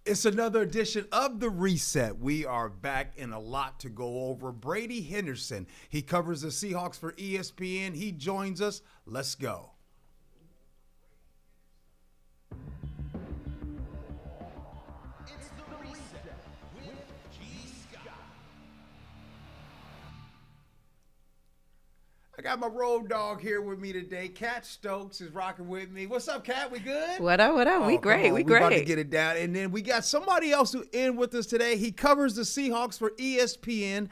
It's another edition of The Reset. We are back in a lot to go over. Brady Henderson, he covers the Seahawks for ESPN. He joins us. Let's go. It's The Reset with G. Scott. I got my road dog here with me today. Kat Stokes is rocking with me. What's up, Kat? We good? What up? Oh, We great. We We're about to great. get it down. And then we got somebody else who in with us today. He covers the Seahawks for ESPN.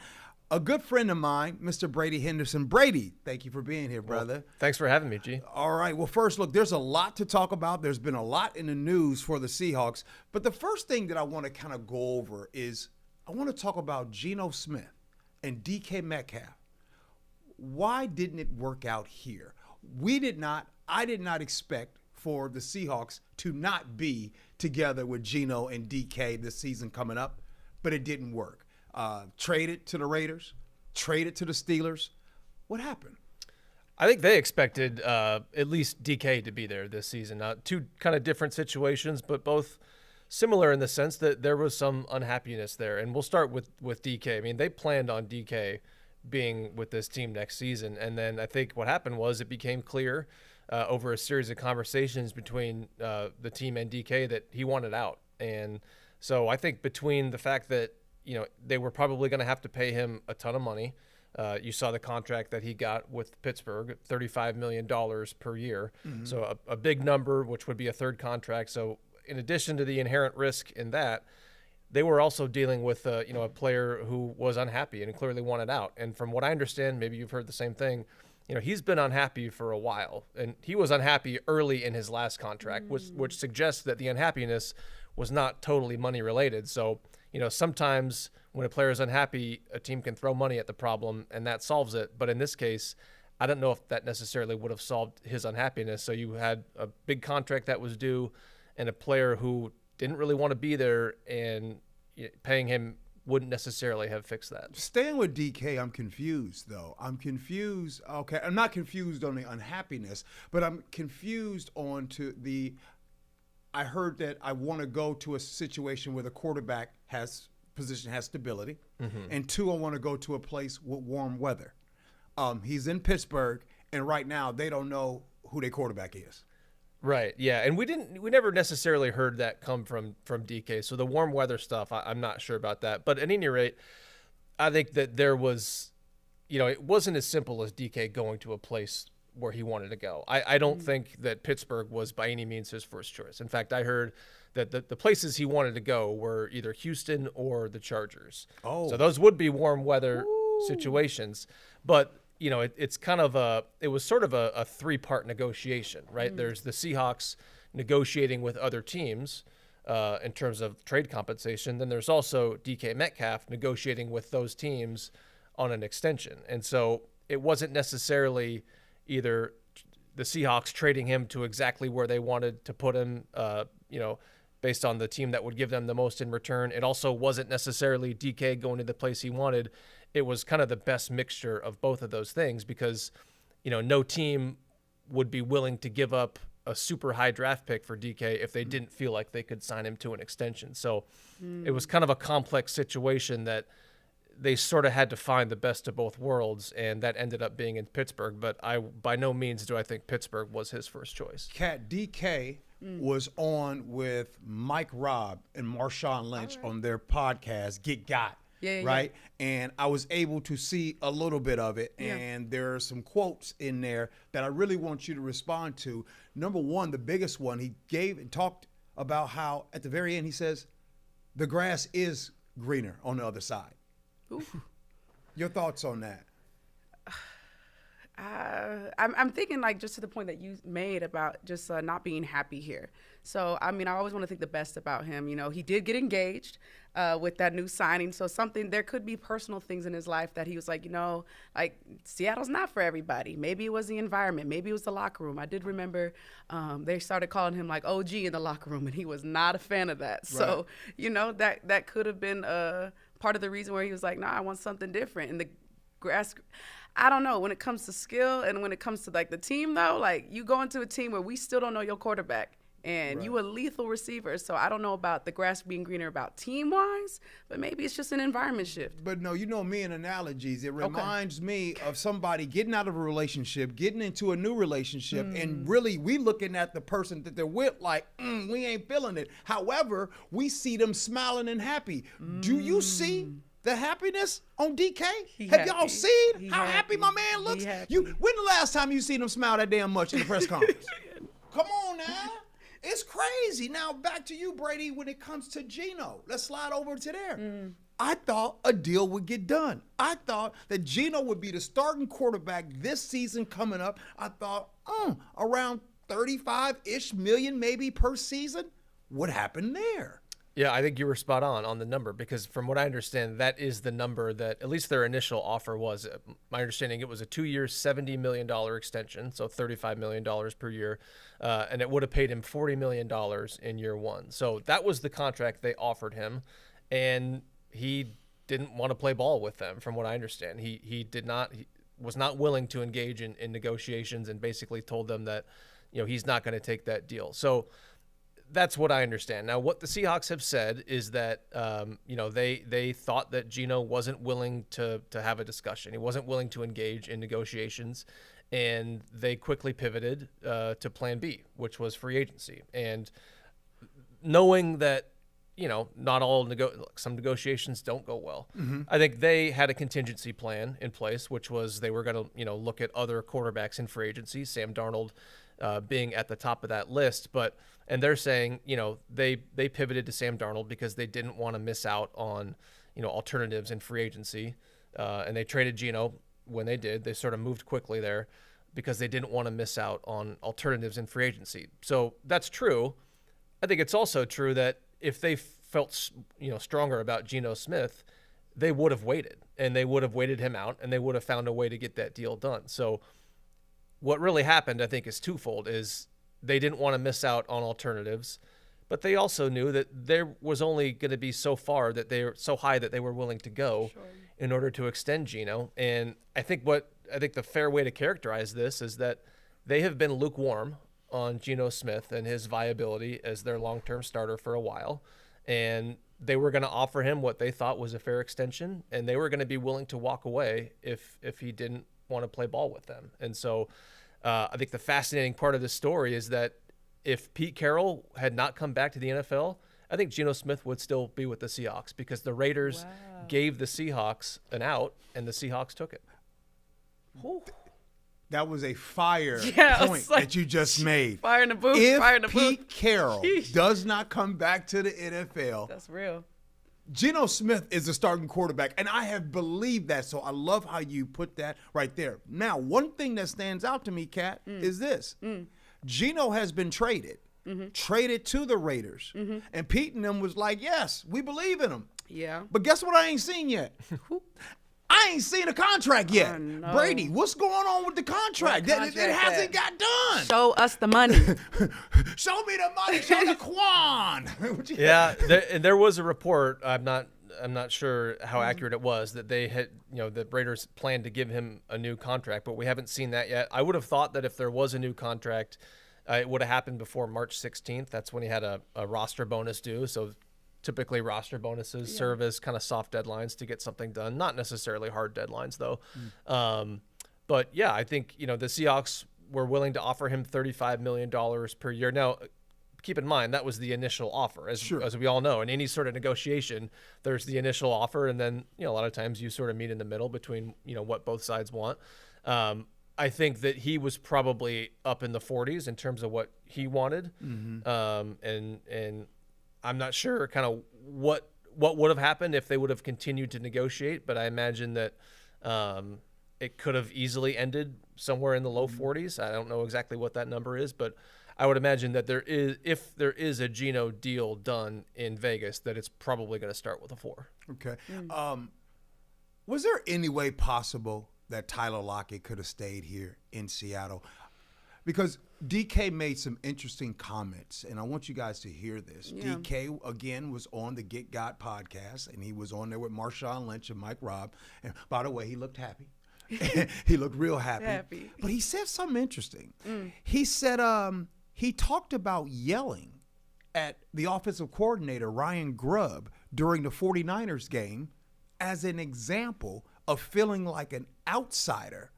A good friend of mine, Mr. Brady Henderson. Brady, thank you for being here, brother. Well, thanks for having me, G. All right. Well, first, look, there's a lot to talk about. There's been a lot in the news for the Seahawks. But the first thing that I want to kind of go over is I want to talk about Geno Smith and DK Metcalf. Why didn't it work out here? I did not expect for the Seahawks to not be together with Geno and DK this season coming up, but it didn't work. Traded to the Raiders, traded to the Steelers. What happened? I think they expected at least DK to be there this season. Two kind of different situations, but both similar in the sense that there was some unhappiness there. And we'll start with DK. I mean, they planned on DK being with this team next season. And then I think what happened was it became clear over a series of conversations between the team and DK that he wanted out. And so I think between the fact that, they were probably going to have to pay him a ton of money. You saw the contract that he got with Pittsburgh, $35 million per year. Mm-hmm. So a big number, which would be a third contract. So in addition to the inherent risk in that, they were also dealing with a player who was unhappy and clearly wanted out. And from what I understand, maybe you've heard the same thing, he's been unhappy for a while. And he was unhappy early in his last contract, which suggests that the unhappiness was not totally money related. So, sometimes when a player is unhappy, a team can throw money at the problem and that solves it. But in this case, I don't know if that necessarily would have solved his unhappiness. So you had a big contract that was due and a player who didn't really want to be there, and paying him wouldn't necessarily have fixed that. Staying with DK, I'm confused, though. I'm confused. Okay, I'm not confused on the unhappiness, but I'm confused on to the I heard that I want to go to a situation where the quarterback has stability, and two, I want to go to a place with warm weather. He's in Pittsburgh, and right now they don't know who their quarterback is. Right. Yeah. And we never necessarily heard that come from DK. So the warm weather stuff, I'm not sure about that. But at any rate, I think that there was, it wasn't as simple as DK going to a place where he wanted to go. I don't think that Pittsburgh was by any means his first choice. In fact, I heard that the places he wanted to go were either Houston or the Chargers. Oh. So those would be warm weather situations. But it's kind of it was sort of a three-part negotiation, right? There's the Seahawks negotiating with other teams in terms of trade compensation. Then there's also DK Metcalf negotiating with those teams on an extension. And so it wasn't necessarily either the Seahawks trading him to exactly where they wanted to put him, based on the team that would give them the most in return. It also wasn't necessarily DK going to the place he wanted. It was kind of the best mixture of both of those things because, no team would be willing to give up a super high draft pick for DK if they didn't feel like they could sign him to an extension. So it was kind of a complex situation that they sort of had to find the best of both worlds, and that ended up being in Pittsburgh. But by no means do I think Pittsburgh was his first choice. Kat, DK was on with Mike Robb and Marshawn Lynch on their podcast, Get Got. Right? Yeah. And I was able to see a little bit of it, and there are some quotes in there that I really want you to respond to. Number one, the biggest one, he gave and talked about how at the very end he says, the grass is greener on the other side. Ooh. Your thoughts on that? I'm thinking just to the point that you made about just not being happy here. So, I always want to think the best about him. He did get engaged with that new signing. So there could be personal things in his life that he was like, Seattle's not for everybody. Maybe it was the environment. Maybe it was the locker room. I did remember they started calling him OG in the locker room, and he was not a fan of that. So, that could have been part of the reason where he was like, nah, I want something different. And grass. I don't know. When it comes to skill and when it comes to like the team, though, like you go into a team where we still don't know your quarterback. And you a lethal receiver. So I don't know about the grass being greener about team-wise, but maybe it's just an environment shift. But no, you know me and analogies. It reminds me of somebody getting out of a relationship, getting into a new relationship, and really we looking at the person that they're with like, we ain't feeling it. However, we see them smiling and happy. Do you see the happiness on DK? Have y'all seen how happy my man looks? When the last time you seen him smile that damn much in the press conference? Come on now. It's crazy. Now, back to you, Brady, when it comes to Geno. Let's slide over to there. I thought a deal would get done. I thought that Geno would be the starting quarterback this season coming up. I thought, around 35-ish million maybe per season. What happened there? Yeah, I think you were spot on the number because from what I understand, that is the number that at least their initial offer was. My understanding, it was a 2-year, $70 million extension, so $35 million per year, and it would have paid him $40 million in year one. So that was the contract they offered him, and he didn't want to play ball with them, from what I understand. He was not willing to engage in negotiations and basically told them that he's not going to take that deal. So that's what I understand. Now, what the Seahawks have said is that, they thought that Geno wasn't willing to have a discussion. He wasn't willing to engage in negotiations, and they quickly pivoted to plan B, which was free agency. And knowing that, not all some negotiations don't go well. I think they had a contingency plan in place, which was they were going to, look at other quarterbacks in free agency, Sam Darnold being at the top of that list. And they're saying, they pivoted to Sam Darnold because they didn't want to miss out on, alternatives in free agency. And they traded Geno when they did. They sort of moved quickly there because they didn't want to miss out on alternatives in free agency. So that's true. I think it's also true that if they felt, stronger about Geno Smith, they would have waited, and they would have waited him out, and they would have found a way to get that deal done. So what really happened, I think, is twofold. Is they didn't want to miss out on alternatives, but they also knew that there was only going to be so far that they were so high that they were willing to go in order to extend Geno. And I think the fair way to characterize this is that they have been lukewarm on Geno Smith and his viability as their long-term starter for a while. And they were going to offer him what they thought was a fair extension, and they were going to be willing to walk away if he didn't want to play ball with them. And so I think the fascinating part of this story is that if Pete Carroll had not come back to the NFL, I think Geno Smith would still be with the Seahawks because the Raiders gave the Seahawks an out, and the Seahawks took it. That was a fire point that you just made. Fire in the booth. If Fire in the Pete booth. Carroll does not come back to the NFL, That's real. Geno Smith is the starting quarterback, and I have believed that, so I love how you put that right there. Now, one thing that stands out to me, Kat, is this. Geno has been traded to the Raiders, and Pete and them was like, yes, we believe in him. Yeah. But guess what I ain't seen yet? I ain't seen a contract yet. Oh, no. Brady, what's going on with the contract? It hasn't got done. Show us the money. Show me the money. Show the Quan. Yeah, there was a report. I'm not sure how accurate it was that they had, the Raiders planned to give him a new contract, but we haven't seen that yet. I would have thought that if there was a new contract, it would have happened before March 16th. That's when he had a roster bonus due. So typically roster bonuses serve as kind of soft deadlines to get something done, not necessarily hard deadlines though. But yeah, I think, the Seahawks were willing to offer him $35 million per year. Now, keep in mind, that was the initial offer, as we all know. In any sort of negotiation, there's the initial offer, and then, a lot of times you sort of meet in the middle between, what both sides want. I think that he was probably up in the 40s in terms of what he wanted. And I'm not sure kind of what would have happened if they would have continued to negotiate, but I imagine that it could have easily ended somewhere in the low 40s. I don't know exactly what that number is, but I would imagine that if there is a Geno deal done in Vegas, that it's probably going to start with a 4. Okay. Was there any way possible that Tyler Lockett could have stayed here in Seattle? because DK made some interesting comments, and I want you guys to hear this. Yeah. DK, again, was on the Get Got podcast, and he was on there with Marshawn Lynch and Mike Robb. And by the way, he looked happy. He looked real happy. But he said something interesting. He said he talked about yelling at the offensive coordinator, Ryan Grubb, during the 49ers game as an example of feeling like an outsider,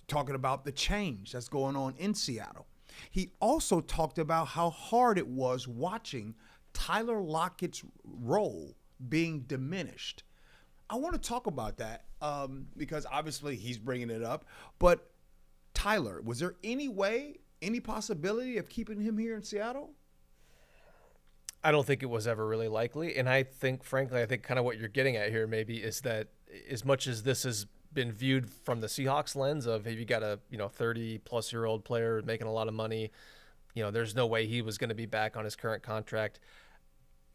talking about the change that's going on in Seattle. He also talked about how hard it was watching Tyler Lockett's role being diminished. I want to talk about that because obviously he's bringing it up. But Tyler, was there any way, any possibility of keeping him here in Seattle? I don't think it was ever really likely. And I think, frankly, kind of what you're getting at here maybe is that as much as this has been viewed from the Seahawks lens of, hey, you got a 30-plus-year-old player making a lot of money, there's no way he was going to be back on his current contract.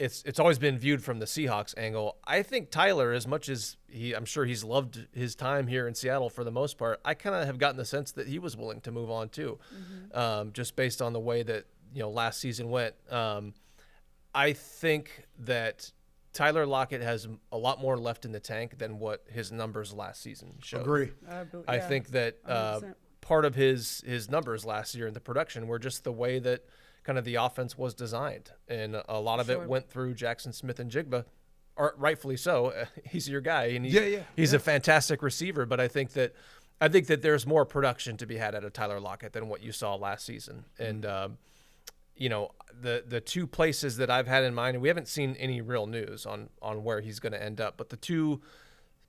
It's always been viewed from the Seahawks angle. I think Tyler, as much as I'm sure he's loved his time here in Seattle for the most part, I kind of have gotten the sense that he was willing to move on too, just based on the way that last season went. I think that Tyler Lockett has a lot more left in the tank than what his numbers last season showed. Agree. I think that part of his numbers last year in the production were just the way that kind of the offense was designed. And a lot of it went through Jackson Smith and Jigba, or rightfully so. He's your guy, and he's a fantastic receiver. But I think that there's more production to be had out of Tyler Lockett than what you saw last season. And the two places that I've had in mind, and we haven't seen any real news on where he's going to end up, but the two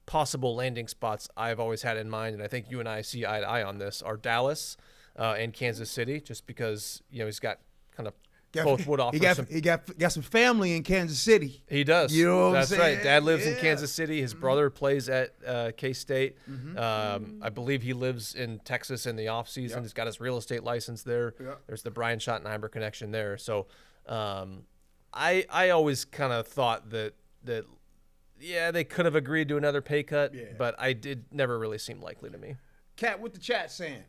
possible landing spots I've always had in mind, and I think you and I see eye to eye on this, are Dallas and Kansas City, just because he's got kind of both would offer he got some family in Kansas City. He does. You know what That's I'm saying? right. Dad lives in Kansas City. His brother plays at K-State. I believe he lives in Texas in the off season. He's got his real estate license there. There's the Brian Schottenheimer connection there. So I always kind of thought that they could have agreed to another pay cut, but it never really seemed likely to me. Kat, what the chat saying?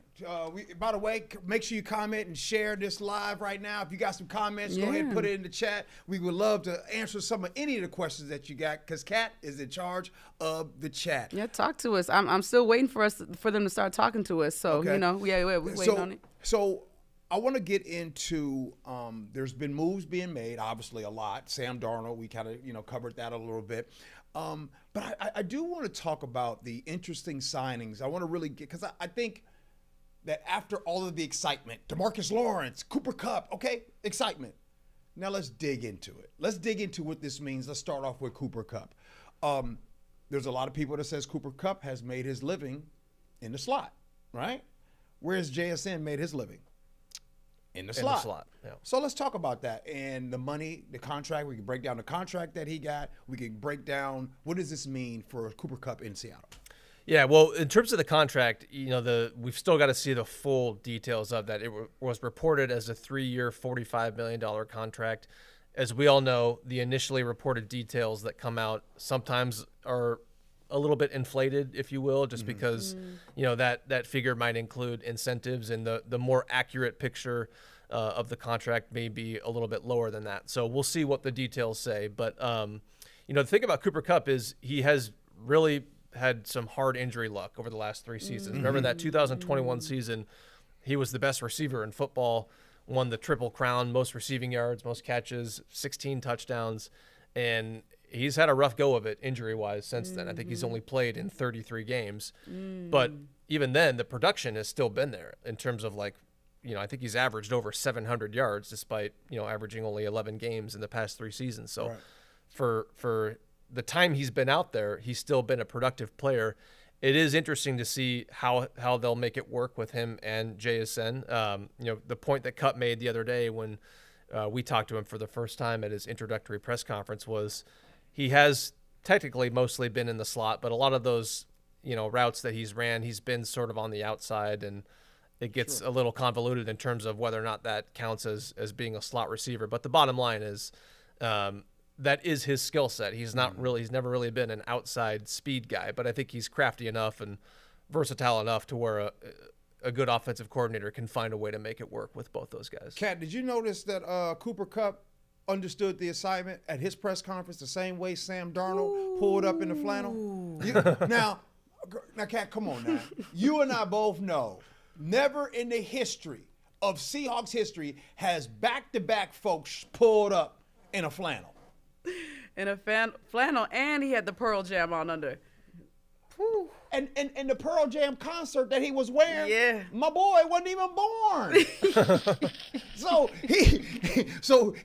By the way, make sure you comment and share this live right now. If you got some comments, go ahead and put it in the chat. We would love to answer any of the questions that you got, because Kat is in charge of the chat. Yeah, talk to us. I'm still waiting for them to start talking to us. So we're waiting on it. So I want to get into. There's been moves being made, obviously a lot. Sam Darnold, we kind of covered that a little bit. But I do want to talk about the interesting signings. I want to really get, because I think that after all of the excitement, DeMarcus Lawrence, Cooper Kupp, okay, excitement. Now let's dig into it. Let's dig into what this means. Let's start off with Cooper Kupp. There's a lot of people that says Cooper Kupp has made his living in the slot, right? Whereas JSN made his living in the slot. Yeah. So let's talk about that and the money, the contract. We can break down the contract that he got. We can break down what does this mean for Cooper Kupp in Seattle. Yeah, well, in terms of the contract, we've still got to see the full details of that. It was reported as a 3-year, $45 million contract. As we all know, the initially reported details that come out sometimes are a little bit inflated, if you will, just because that figure might include incentives, and the more accurate picture of the contract may be a little bit lower than that. So we'll see what the details say. But the thing about Cooper Kupp is he has really had some hard injury luck over the last 3 seasons. Remember that 2021 season, he was the best receiver in football, won the Triple Crown, most receiving yards, most catches, 16 touchdowns, and he's had a rough go of it injury-wise since then. I think he's only played in 33 games. But even then, the production has still been there in terms of I think he's averaged over 700 yards despite, averaging only 11 games in the past 3 seasons. So for the time he's been out there, he's still been a productive player. It is interesting to see how they'll make it work with him and JSN. The point that Kupp made the other day when we talked to him for the first time at his introductory press conference was he has technically mostly been in the slot, but a lot of those routes that he's ran, he's been sort of on the outside, and it gets a little convoluted in terms of whether or not that counts as being a slot receiver. But the bottom line is that is his skill set. He's never really been an outside speed guy, but I think he's crafty enough and versatile enough to where a good offensive coordinator can find a way to make it work with both those guys. Kat, did you notice that Cooper Kupp understood the assignment at his press conference the same way Sam Darnold pulled up in the flannel? Now, Kat, come on now. You and I both know, never in the history of Seahawks history has back-to-back folks pulled up in a flannel. In a flannel, and he had the Pearl Jam on under. Whew. And the Pearl Jam concert that he was wearing, Yeah. my boy wasn't even born. so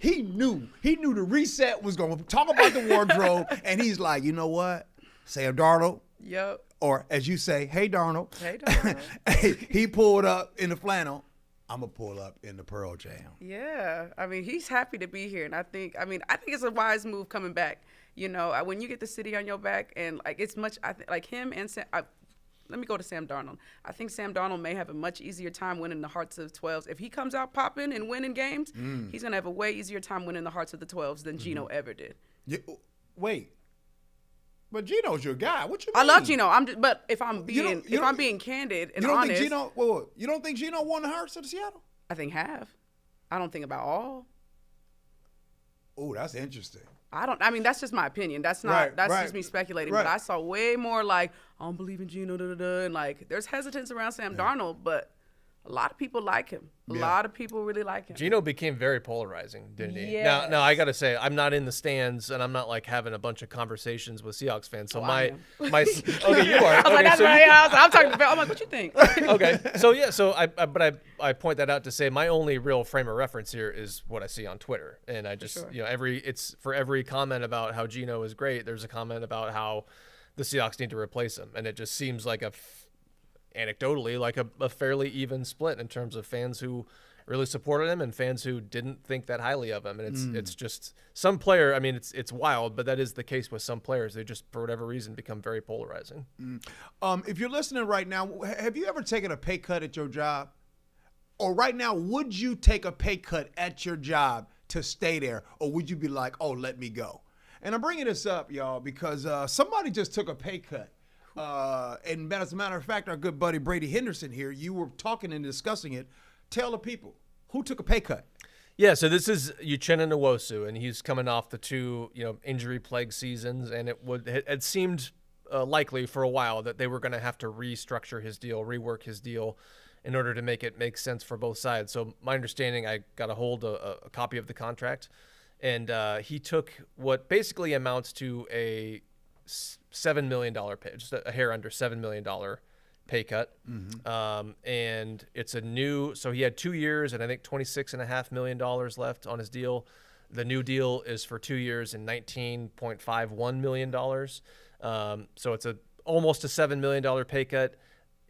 he knew the reset was going to talk about the wardrobe, and he's like, you know what, Sam Darnold, Yep. or as you say, hey Darnold, Hey, Darnold. he pulled up in the flannel. I'm gonna pull up in the Pearl Jam. Yeah, I mean, he's happy to be here, and I think it's a wise move coming back. You know, when you get the city on your back, and like it's much, like him and Sam. Let me go to Sam Darnold. I think Sam Darnold may have a much easier time winning the hearts of 12s. If he comes out popping and winning games, he's gonna have a way easier time winning the hearts of the 12s than Geno ever did. Yeah, wait, but Geno's your guy. What you mean? I love Geno. But if I'm being candid and honest, you don't think Geno won the hearts of Seattle? I think half. I don't think about all. Oh, that's interesting. I mean, that's just my opinion. That's not. That's just me speculating. Right. But I saw way more like I don't believe in Geno, and like there's hesitance around Sam Darnold, but a lot of people like him. A lot of people really like him. Geno became very polarizing, didn't he? Yes. Now I got to say, I'm not in the stands, and I'm not like having a bunch of conversations with Seahawks fans. So I am. okay, you are. I was like, that's right. I'm talking to Phil. I'm like, what you think? Okay, so I point that out to say my only real frame of reference here is what I see on Twitter, and I just for every comment about how Geno is great, there's a comment about how the Seahawks need to replace him, and it just seems like anecdotally like a fairly even split in terms of fans who really supported him and fans who didn't think that highly of him. And it's just some player. I mean, it's wild, but that is the case with some players. They just, for whatever reason, become very polarizing. If you're listening right now, have you ever taken a pay cut at your job? Or right now, would you take a pay cut at your job to stay there? Or would you be like, oh, let me go? And I'm bringing this up, y'all, because somebody just took a pay cut. And as a matter of fact, our good buddy Brady Henderson here, you were talking and discussing it. Tell the people, who took a pay cut? Yeah, so this is Uchenna Nwosu, and he's coming off the two injury-plagued seasons, and it seemed likely for a while that they were going to have to restructure his deal, rework his deal, in order to make it make sense for both sides. So my understanding, I got a hold of a copy of the contract, and he took what basically amounts to a $7 million pay, just a hair under $7 million pay cut. And it's so he had 2 years and I think $26.5 million left on his deal. The new deal is for 2 years and $19.51 million. So it's almost a $7 million pay cut.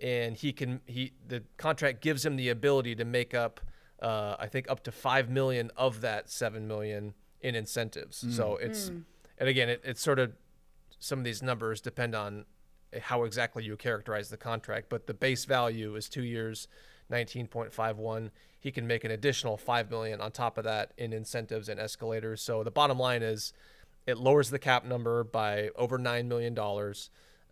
And the contract gives him the ability to make up, I think up to $5 million of that $7 million in incentives. So and again, it's sort of, some of these numbers depend on how exactly you characterize the contract, but the base value is 2 years, 19.51. He can make an additional $5 million on top of that in incentives and escalators. So the bottom line is it lowers the cap number by over $9 million,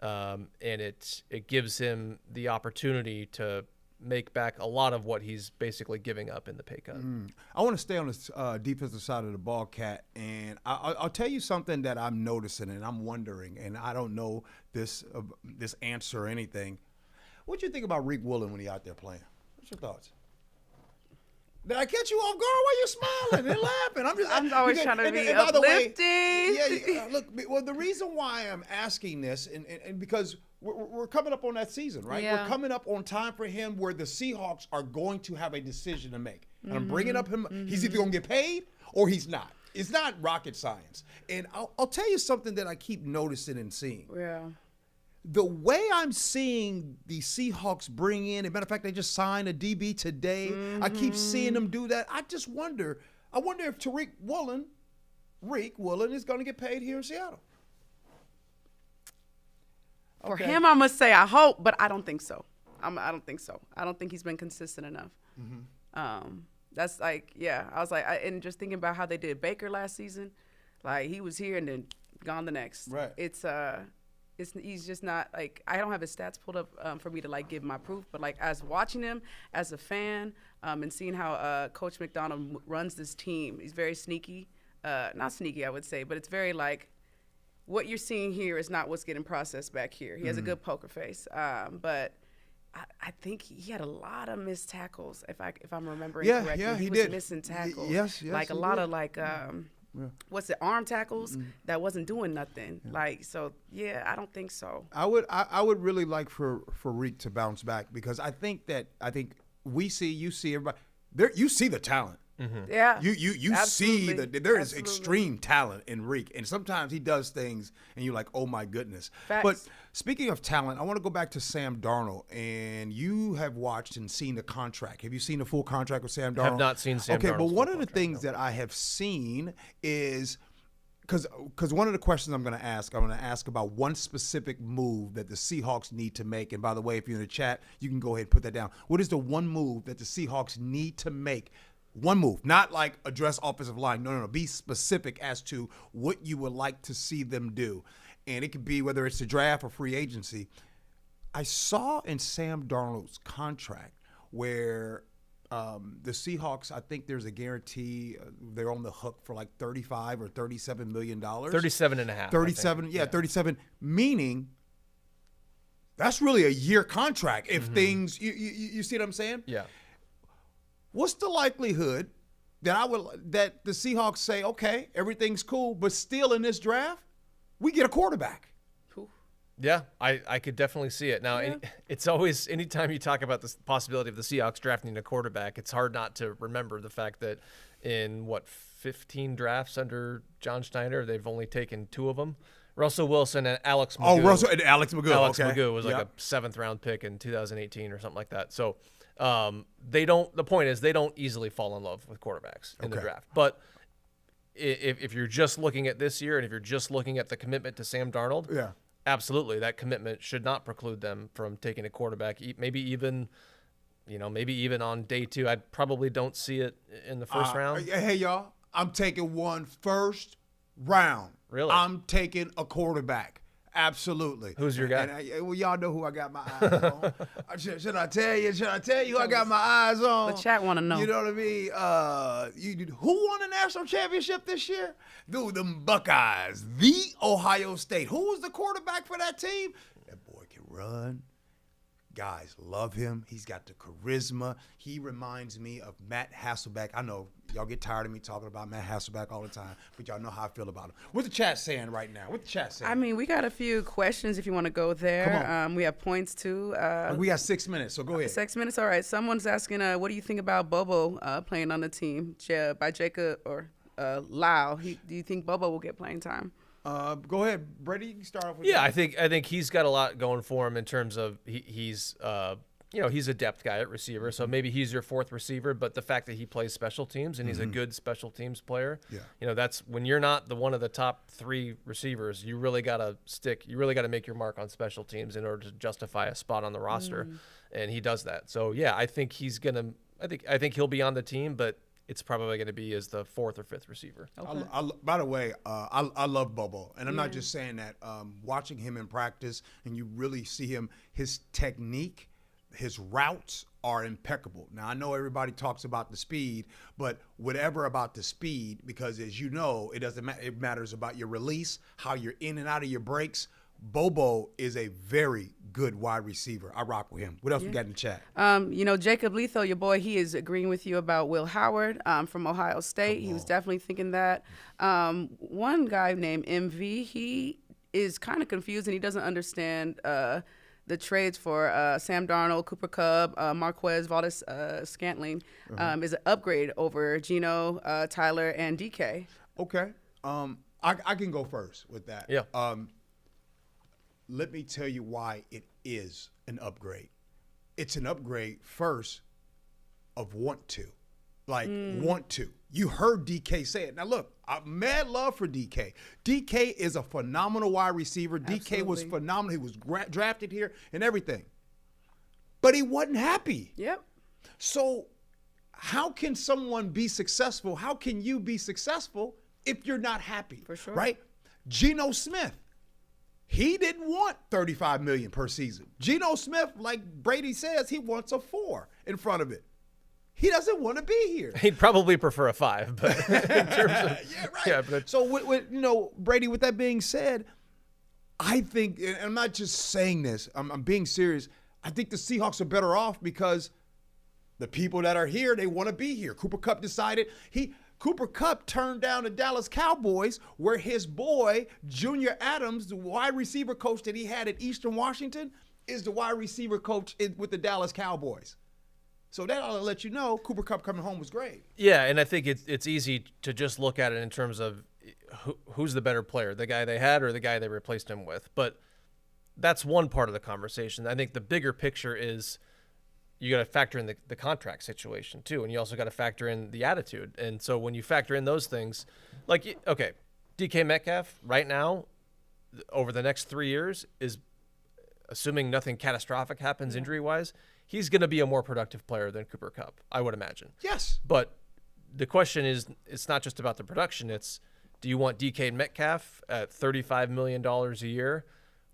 and it gives him the opportunity to make back a lot of what he's basically giving up in the pay cut. I want to stay on this defensive side of the ball, Kat, and I'll tell you something that I'm noticing and I'm wondering, and I don't know this answer or anything. What do you think about Tariq Woolen when he out there playing? What's your thoughts? Did I catch you off guard? Why you smiling and laughing? I'm always trying to be by the way, uplifting. look, well, the reason why I'm asking this, and because we're coming up on that season, right? Yeah. We're coming up on time for him where the Seahawks are going to have a decision to make. And I'm bringing up him. He's either going to get paid or he's not. It's not rocket science. And I'll tell you something that I keep noticing and seeing. Yeah. The way I'm seeing the Seahawks bring in, as a matter of fact, they just signed a DB today. I keep seeing them do that. I just wonder. I wonder if Tariq Woolen is going to get paid here in Seattle. For him, I must say I hope, but I don't think so. I don't think so. I don't think he's been consistent enough. That's like, I was like, and just thinking about how they did Baker last season, like he was here and then gone the next. Right. It's he's just not like, I don't have his stats pulled up for me to like give my proof, but like as watching him as a fan and seeing how Coach McDonald runs this team, he's very sneaky. Not sneaky, I would say, but it's very like what you're seeing here is not what's getting processed back here. He has a good poker face, but I think he had a lot of missed tackles, if I'm remembering correctly. Yeah, he was did. missing tackles. Yes, like a he lot did. of like what's it, arm tackles that wasn't doing nothing. Like, so yeah, I don't think so. I would really like for Reek to bounce back, because I think you see everybody there. You see the talent. Yeah, You see absolutely. that there is Absolutely. extreme talent in Reek, and sometimes he does things and you're like, oh my goodness. Facts. But speaking of talent, I want to go back to Sam Darnold, and you have watched and seen the contract. Have you seen the full contract with Sam Darnold? Have not seen Sam Okay, Darnold's but full one of the contract, things that I have seen is, because one of the questions I'm going to ask about one specific move that the Seahawks need to make. And by the way, if you're in the chat, you can go ahead and put that down. What is the one move that the Seahawks need to make? One move, not like address offensive line. No. Be specific as to what you would like to see them do. And it could be whether it's the draft or free agency. I saw in Sam Darnold's contract where the Seahawks, I think there's a guarantee they're on the hook for like $35 or $37 million. 37 and a half. 37, yeah, 37, meaning that's really a year contract if things, you see what I'm saying? Yeah. What's the likelihood that the Seahawks say, okay, everything's cool, but still in this draft, we get a quarterback? Yeah, I could definitely see it. Now, it's always, anytime you talk about the possibility of the Seahawks drafting a quarterback, it's hard not to remember the fact that in, 15 drafts under John Schneider, they've only taken 2 of them. Russell Wilson and Alex Magoo. Oh, Russell and Alex Magoo. Alex okay. Magoo was like a 7th-round pick in 2018 or something like that. So the point is they don't easily fall in love with quarterbacks in the draft. But if you're just looking at this year and if you're just looking at the commitment to Sam Darnold, absolutely, that commitment should not preclude them from taking a quarterback. Maybe even on day 2. I probably don't see it in the first round. Hey, y'all, I'm taking one first round. Really? I'm taking a quarterback. Absolutely. Who's your guy? And well, y'all know who I got my eyes on. Should I tell you? Should I tell you who I got my eyes on? The chat want to know. You know what I mean? Who won the national championship this year? Dude, them Buckeyes. The Ohio State. Who was the quarterback for that team? That boy can run. Guys love him. He's got the charisma. He reminds me of Matt Hasselbeck. I know y'all get tired of me talking about Matt Hasselbeck all the time, but y'all know how I feel about him. What's the chat saying right now? What's the chat saying? I mean, we got a few questions if you want to go there. Come on. We have points too. We got 6 minutes, so go ahead. 6 minutes, all right. Someone's asking, what do you think about Bobo playing on the team by Jacob or Lau? Do you think Bobo will get playing time? Go ahead, Brady. You can start off with Yeah, that. I think he's got a lot going for him in terms of he's he's a depth guy at receiver, so maybe he's your 4th receiver. But the fact that he plays special teams and he's a good special teams player, that's when you're not one of the top 3 receivers. You really got to make your mark on special teams in order to justify a spot on the roster, and he does that. So yeah, I think I think he'll be on the team, but it's probably going to be as the 4th or 5th receiver. Okay. By the way, I love Bobo, and I'm not just saying that. Watching him in practice, and you really see him, his technique, his routes are impeccable. Now, I know everybody talks about the speed, but whatever about the speed, because as you know, it doesn't matter. It matters about your release, how you're in and out of your breaks. Bobo is a very good wide receiver. I rock with him. What else we got in the chat? Jacob Letho, your boy, he is agreeing with you about Will Howard from Ohio State. He was definitely thinking that. One guy named MV, he is kind of confused and he doesn't understand the trades for Sam Darnold, Cooper Kupp, Marquez Valdez Scantling is an upgrade over Geno, Tyler, and DK. Okay. I can go first with that. Yeah. Let me tell you why it is an upgrade. It's an upgrade first of want to. Want to. You heard DK say it. Now, look, I'm mad love for DK. DK is a phenomenal wide receiver. Absolutely. DK was phenomenal. He was drafted here and everything. But he wasn't happy. Yep. So how can someone be successful? How can you be successful if you're not happy? For sure. Right? Geno Smith. he didn't want $35 million per season. Geno Smith, like Brady says, he wants a 4 in front of it. He doesn't want to be here. He'd probably prefer a 5, but in terms of yeah, right. Yeah, but so with Brady. With that being said, I think, and I'm not just saying this. I'm being serious. I think the Seahawks are better off because the people that are here, they want to be here. Cooper Kupp decided Cooper Kupp turned down the Dallas Cowboys, where his boy, Junior Adams, the wide receiver coach that he had at Eastern Washington, is the wide receiver coach with the Dallas Cowboys. So that ought to let you know Cooper Kupp coming home was great. Yeah, and I think it's easy to just look at it in terms of who's the better player, the guy they had or the guy they replaced him with. But that's one part of the conversation. I think the bigger picture is you got to factor in the contract situation too, and you also got to factor in the attitude. And so when you factor in those things, like, okay, DK Metcalf right now over the next 3 years is, assuming nothing catastrophic happens injury-wise, he's going to be a more productive player than Cooper Kupp, I would imagine. Yes. But the question is, it's not just about the production. It's, do you want DK Metcalf at $35 million a year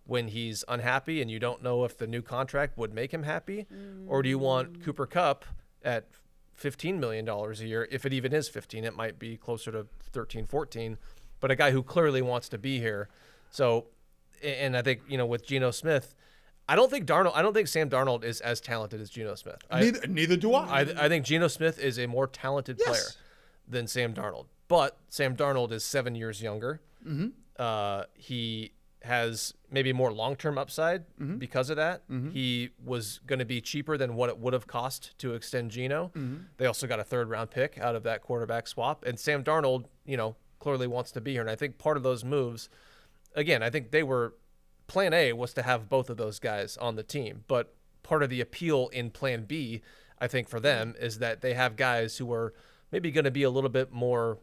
when he's unhappy and you don't know if the new contract would make him happy? Or do you want Cooper Kupp at $15 million a year? If it even is 15, it might be closer to 13, 14, but a guy who clearly wants to be here. So, and I think, with Geno Smith, I don't think Sam Darnold is as talented as Geno Smith. Neither do I. I think Geno Smith is a more talented player than Sam Darnold. But Sam Darnold is 7 years younger. Mm-hmm. He has maybe more long-term upside because of that. Mm-hmm. He was going to be cheaper than what it would have cost to extend Geno. Mm-hmm. They also got a third-round pick out of that quarterback swap. And Sam Darnold, clearly wants to be here. And I think part of those moves, again, I think Plan A was to have both of those guys on the team. But part of the appeal in Plan B, I think, for them is that they have guys who are maybe going to be a little bit more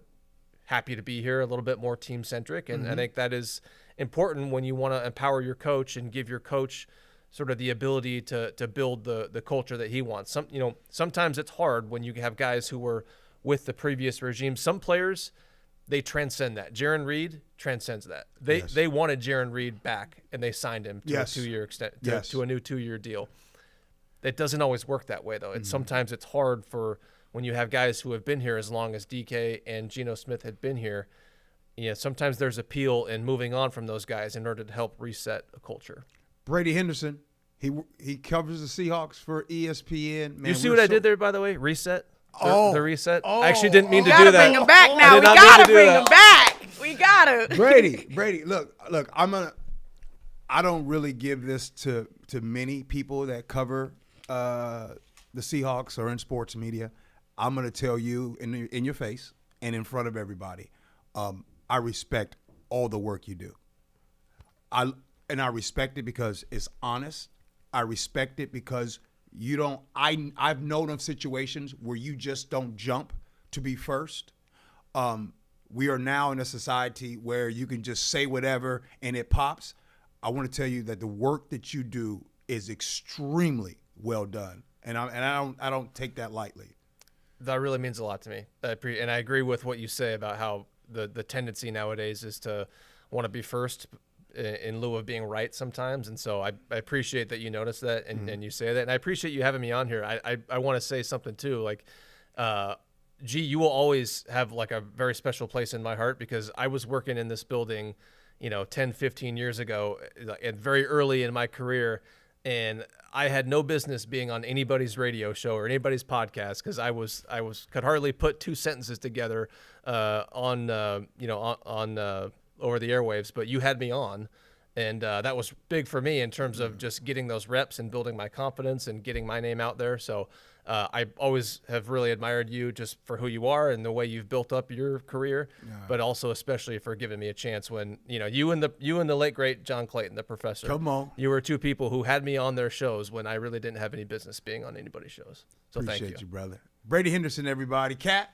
happy to be here, a little bit more team-centric. And I think that is important when you want to empower your coach and give your coach sort of the ability to build the culture that he wants. Sometimes it's hard when you have guys who were with the previous regime. Some players, they transcend that. Jaron Reed transcends that. They wanted Jaron Reed back, and they signed him to a 2-year extent to a new 2-year deal. It doesn't always work that way, though. Sometimes it's hard for when you have guys who have been here as long as DK and Geno Smith had been here. Sometimes there's appeal in moving on from those guys in order to help reset a culture. Brady Henderson, he covers the Seahawks for ESPN. Man, you see what I did there, by the way? Reset. The reset. Oh, I actually didn't mean to gotta do that. bring him back now. We gotta bring him back. We gotta. Brady, look. I don't really give this to many people that cover the Seahawks or in sports media. I'm gonna tell you in your face and in front of everybody. I respect all the work you do. I respect it because it's honest. I respect it because you don't. I've known of situations where you just don't jump to be first. We are now in a society where you can just say whatever and it pops. I want to tell you that the work that you do is extremely well done, and I don't take that lightly. That really means a lot to me. And I agree with what you say about how the tendency nowadays is to want to be first in lieu of being right sometimes. And so I appreciate that you notice that and you say that. And I appreciate you having me on here. I want to say something too. Like, you will always have like a very special place in my heart because I was working in this building, 10, 15 years ago, and very early in my career. And I had no business being on anybody's radio show or anybody's podcast because I could hardly put two sentences together on over the airwaves. But you had me on, and that was big for me in terms of just getting those reps and building my confidence and getting my name out there. So I always have really admired you just for who you are and the way you've built up your career, but also especially for giving me a chance when, you and the late great John Clayton, the professor. Come on. You were two people who had me on their shows when I really didn't have any business being on anybody's shows. So Appreciate you, brother. Brady Henderson, everybody. Kat,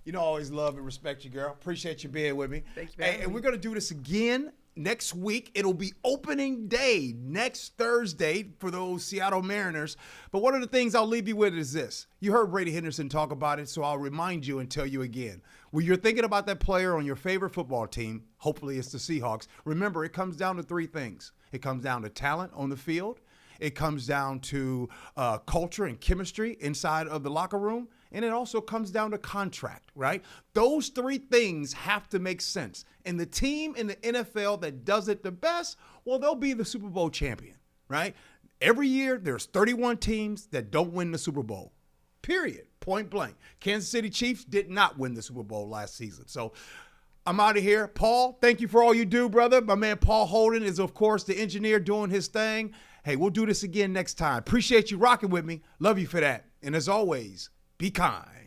I always love and respect you, girl. Appreciate you being with me. Thank you, and we're going to do this again next week. It'll be opening day next Thursday for those Seattle Mariners. But one of the things I'll leave you with is this. You heard Brady Henderson talk about it, so I'll remind you and tell you again. When you're thinking about that player on your favorite football team, hopefully it's the Seahawks, remember it comes down to three things. It comes down to talent on the field. It comes down to culture and chemistry inside of the locker room. And it also comes down to contract, right? Those three things have to make sense. And the team in the NFL that does it the best, well, they'll be the Super Bowl champion, right? Every year, there's 31 teams that don't win the Super Bowl, period, point blank. Kansas City Chiefs did not win the Super Bowl last season. So I'm out of here. Paul, thank you for all you do, brother. My man Paul Holden is, of course, the engineer doing his thing. Hey, we'll do this again next time. Appreciate you rocking with me. Love you for that. And as always, be kind.